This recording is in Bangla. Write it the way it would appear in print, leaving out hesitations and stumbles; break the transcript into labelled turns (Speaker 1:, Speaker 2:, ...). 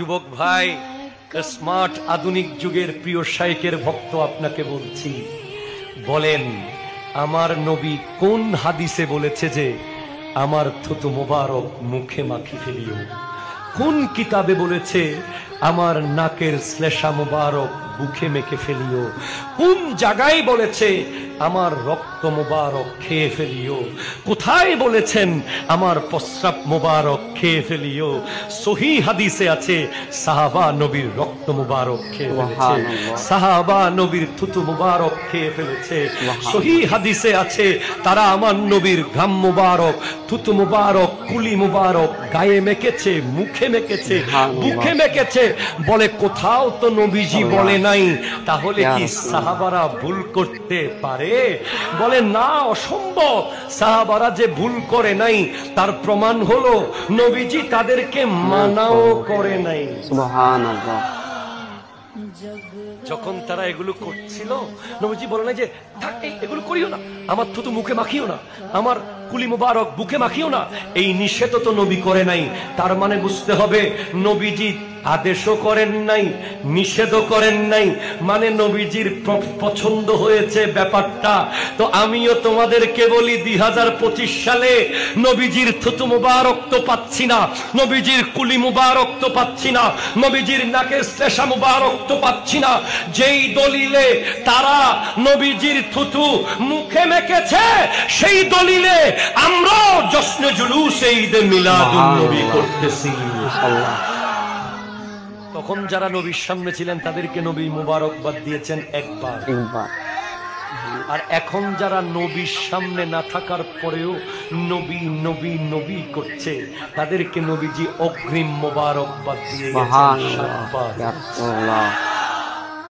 Speaker 1: যুবক ভাই, স্মার্ট আধুনিক যুগের প্রিয় শাইখের ভক্ত আপনাকে বলছি, বলেন আমার নবী কোন হাদিসে বলেছে যে আমার থুতু মোবারক মুখে মাখি ফেলিও? কোন কিতাবে বলেছে আমার নাকের শ্লেষা মোবারক বুকে মেখে ফেলিও? কোন জায়গায় বলেছে আমার রক্ত মোবারক খেয়ে ফেলিও? কোথায় বলেছেন আমার প্রস্রাব মোবারক খেয়ে ফেলিও? সহিহ হাদিসে আছে সাহাবা নবীর রক্ত মোবারক খেয়ে ফেলেছে, সাহাবা নবীর থুতু মোবারক খেয়ে ফেলেছে। সহিহ হাদিসে আছে তারা আমার নবীর ঘাম মোবারক, থুতু মোবারক, কুলি মোবারক গায়ে মেখেছে, মুখে মেখেছে, বুকে মেখেছে। বলে কোথাও তো নবীজি বলে নাই, তাহলে কি সাহাবারা ভুল করতে পারে? বলে না, অসম্ভব। সাহাবারা যে ভুল করে নাই তার প্রমাণ হলো নবীজি তাদেরকে মানাও করে নাই। সুবহানাল্লাহ। যখন তারা এগুলো করছিল নবীজি বলে নাই যে এগুলো করিও না, আমার থুতু মুখে মাখিও না, আমার কুলি মুবারক বুকে মাখিও না। এই নিষেধ তো নবী করে নাই। তার মানে বুঝতে হবে নবীজি আদেশও করেন নাই, নিষেধও করেন নাই, মানে নবীজির পছন্দ হয়েছে ব্যাপারটা। তো আমিও তোমাদেরকে বলি 2025 সালে নবীজির থুতু মুবারক তো পাচ্ছি না, নবীজির কুলি মুবারক তো পাচ্ছি না, নবীজির নাকের শ্লেষা মুবারক তো পাচ্ছি না। যেই দলিলে তারা নবীজির থুতু মুখে মেখেছে সেই দলিলে আমরাও জশ্নে জুলুসে ঈদে মিলাদুন নবী করতেছি। তখন যারা নবীর সামনে ছিলেন তাদেরকে নবী মুবারকবাদ দিয়েছেন একবার, আর এখন যারা নবীর সামনে না থাকার পরেও নবী নবী নবী করছে তাদেরকে নবীজি অগ্রিম মুবারকবাদ দিয়ে গেছেন 7 বার।